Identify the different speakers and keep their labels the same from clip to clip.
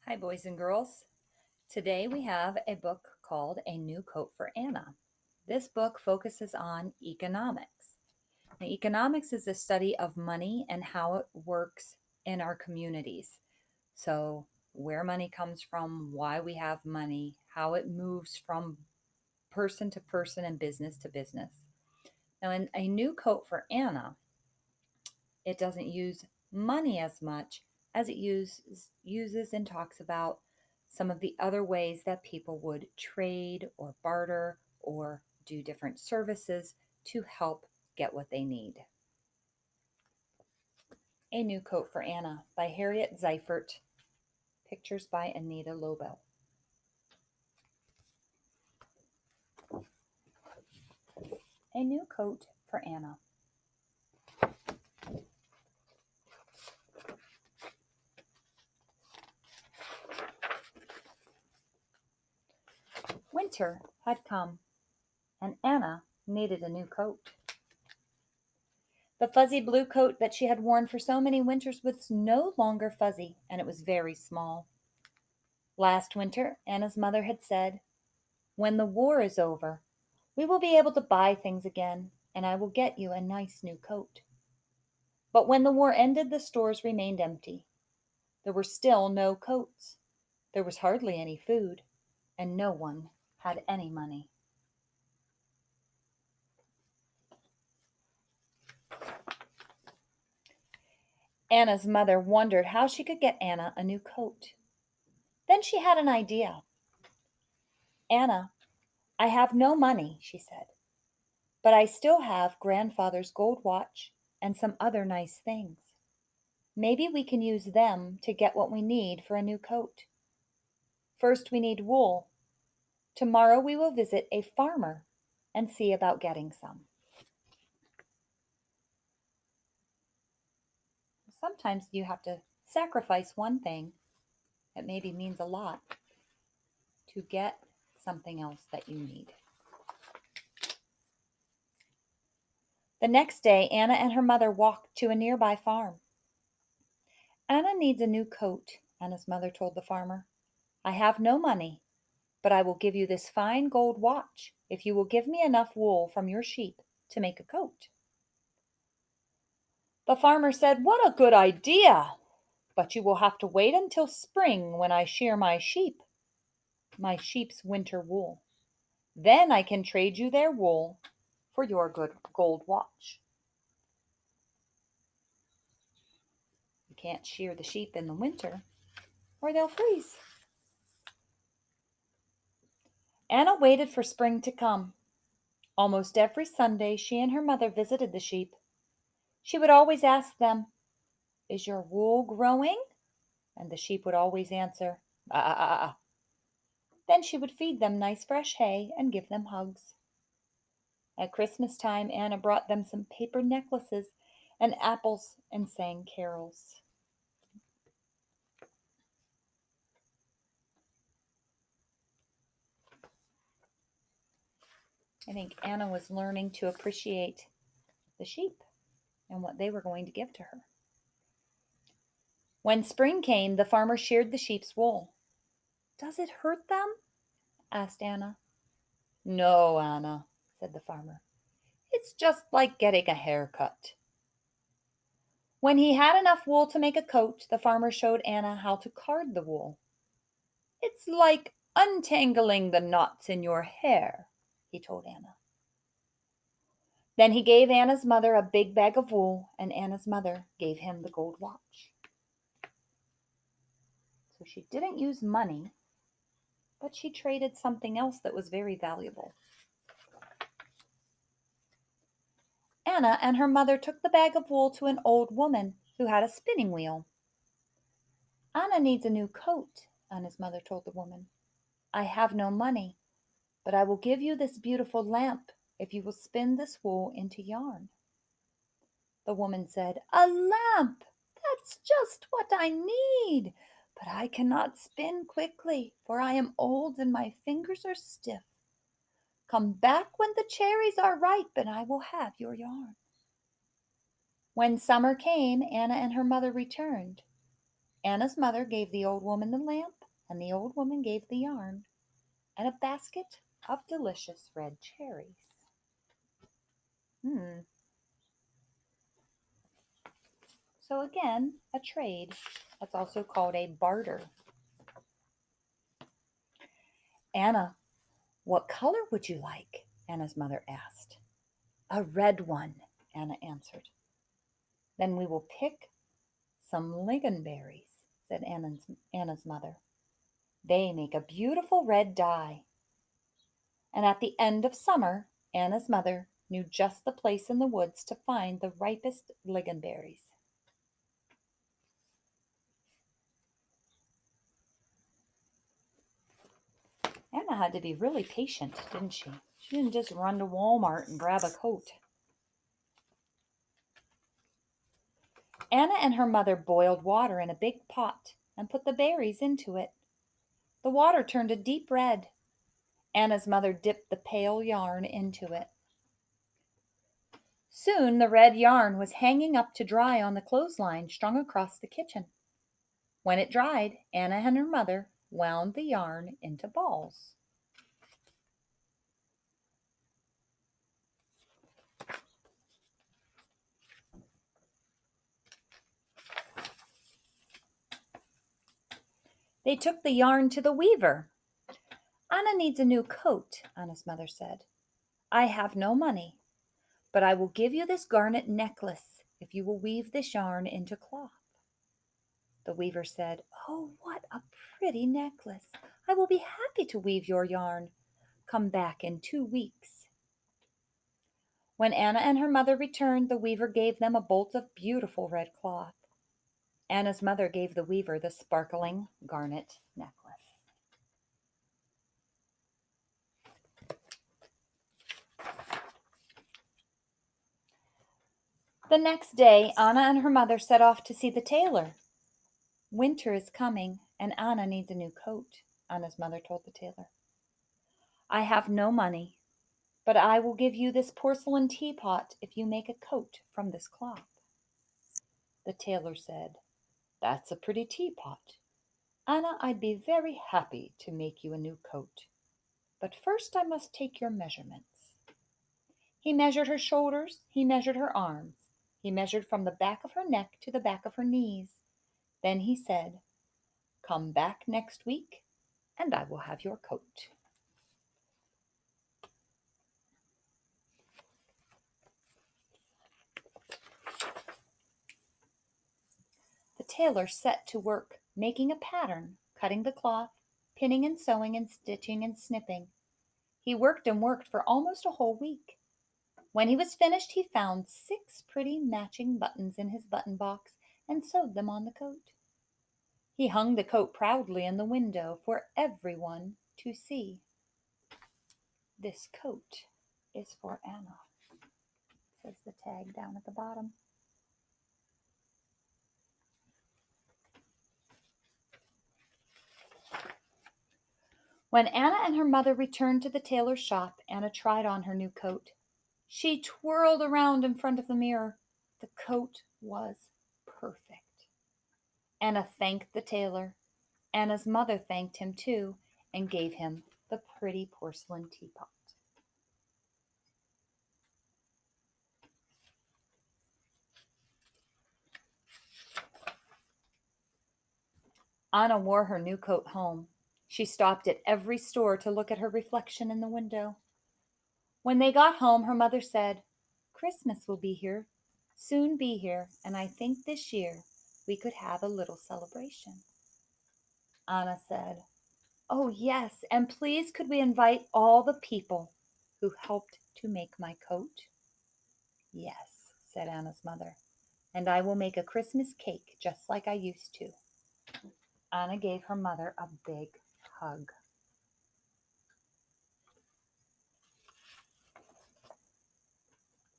Speaker 1: Hi, boys and girls. Today we have a book called A New Coat for Anna. This book focuses on economics. Now, economics is the study of money and how it works in our communities. So, where money comes from, why we have money, how it moves from person to person and business to business. Now, in A New Coat for Anna, it doesn't use money as much as it uses and talks about some of the other ways that people would trade or barter or do different services to help get what they need. A New Coat for Anna by Harriet Ziefert. Pictures by Anita Lobel. A New Coat for Anna. Winter had come, and Anna needed a new coat. The fuzzy blue coat that she had worn for so many winters was no longer fuzzy, and it was very small. Last winter, Anna's mother had said, "When the war is over, we will be able to buy things again, and I will get you a nice new coat." But when the war ended, the stores remained empty. There were still no coats. There was hardly any food, and no one had any money. Anna's mother wondered how she could get Anna a new coat. Then she had an idea. "Anna, I have no money," she said, "but I still have grandfather's gold watch and some other nice things. Maybe we can use them to get what we need for a new coat. First, we need wool. Tomorrow we will visit a farmer and see about getting some." Sometimes you have to sacrifice one thing that maybe means a lot to get something else that you need. The next day, Anna and her mother walked to a nearby farm. "Anna needs a new coat," Anna's mother told the farmer. "I have no money, but I will give you this fine gold watch if you will give me enough wool from your sheep to make a coat." The farmer said, "What a good idea! But you will have to wait until spring when I shear my sheep's winter wool. Then I can trade you their wool for your good gold watch." You can't shear the sheep in the winter or they'll freeze. Anna waited for spring to come. Almost every Sunday she and her mother visited the sheep. She would always ask them, "Is your wool growing?" And the sheep would always answer, "Ah, ah, ah, ah." Then she would feed them nice fresh hay and give them hugs. At Christmas time, Anna brought them some paper necklaces and apples and sang carols. I think Anna was learning to appreciate the sheep and what they were going to give to her. When spring came, the farmer sheared the sheep's wool. "Does it hurt them?" asked Anna. "No, Anna," said the farmer. "It's just like getting a haircut." When he had enough wool to make a coat, the farmer showed Anna how to card the wool. "It's like untangling the knots in your hair," he told Anna. Then he gave Anna's mother a big bag of wool, and Anna's mother gave him the gold watch. So she didn't use money, but she traded something else that was very valuable. Anna and her mother took the bag of wool to an old woman who had a spinning wheel. "Anna needs a new coat," Anna's mother told the woman. "I have no money, but I will give you this beautiful lamp if you will spin this wool into yarn." The woman said, "A lamp! That's just what I need, but I cannot spin quickly, for I am old and my fingers are stiff. Come back when the cherries are ripe and I will have your yarn." When summer came, Anna and her mother returned. Anna's mother gave the old woman the lamp, and the old woman gave the yarn and a basket of delicious red cherries. Hmm. So again, a trade. That's also called a barter. Anna, what color would you like? Anna's mother asked. A red one, Anna answered. Then we will pick some lingonberries, said Anna's mother. They make a beautiful red dye. And at the end of summer, Anna's mother knew just the place in the woods to find the ripest lingonberries. Anna had to be really patient, didn't she? She didn't just run to Walmart and grab a coat. Anna and her mother boiled water in a big pot and put the berries into it. The water turned a deep red. Anna's mother dipped the pale yarn into it. Soon the red yarn was hanging up to dry on the clothesline strung across the kitchen. When it dried, Anna and her mother wound the yarn into balls. They took the yarn to the weaver. Anna needs a new coat, Anna's mother said. I have no money, but I will give you this garnet necklace if you will weave this yarn into cloth. The weaver said, Oh, what a pretty necklace! I will be happy to weave your yarn. Come back in 2 weeks. When Anna and her mother returned, the weaver gave them a bolt of beautiful red cloth. Anna's mother gave the weaver the sparkling garnet necklace. The next day, Anna and her mother set off to see the tailor. Winter is coming, and Anna needs a new coat, Anna's mother told the tailor. I have no money, but I will give you this porcelain teapot if you make a coat from this cloth. The tailor said, That's a pretty teapot. Anna, I'd be very happy to make you a new coat. But first I must take your measurements. He measured her shoulders, he measured her arms, he measured from the back of her neck to the back of her knees. Then he said, Come back next week, and I will have your coat. The tailor set to work making a pattern, cutting the cloth, pinning and sewing and stitching and snipping. He worked and worked for almost a whole week. When he was finished, he found 6 pretty matching buttons in his button box and sewed them on the coat. He hung the coat proudly in the window for everyone to see. This coat is for Anna, says the tag down at the bottom. When Anna and her mother returned to the tailor's shop, Anna tried on her new coat. She twirled around in front of the mirror. The coat was perfect. Anna thanked the tailor. Anna's mother thanked him too and gave him the pretty porcelain teapot. Anna wore her new coat home. She stopped at every store to look at her reflection in the window. When they got home, her mother said, Christmas will be here, soon be here, and I think this year we could have a little celebration. Anna said, Oh, yes, and please could we invite all the people who helped to make my coat? Yes, said Anna's mother, and I will make a Christmas cake just like I used to. Anna gave her mother a big hug.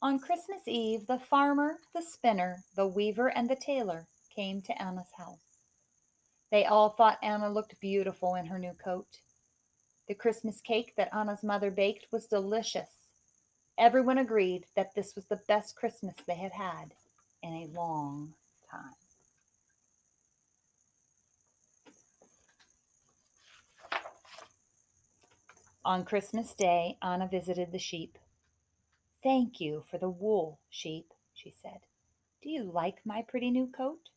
Speaker 1: On Christmas Eve, the farmer, the spinner, the weaver, and the tailor came to Anna's house. They all thought Anna looked beautiful in her new coat. The Christmas cake that Anna's mother baked was delicious. Everyone agreed that this was the best Christmas they had had in a long time. On Christmas Day, Anna visited the sheep. "Thank you for the wool, sheep," she said. "Do you like my pretty new coat?"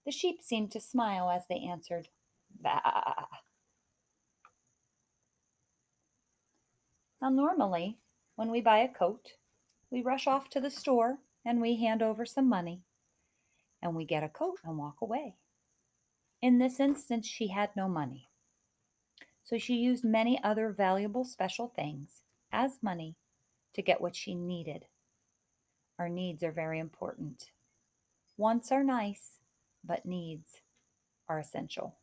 Speaker 1: The sheep seemed to smile as they answered, "Bah." Now, normally, when we buy a coat, we rush off to the store and we hand over some money and we get a coat and walk away. In this instance, she had no money, so she used many other valuable special things as money to get what she needed. Our needs are very important. Wants are nice, but needs are essential.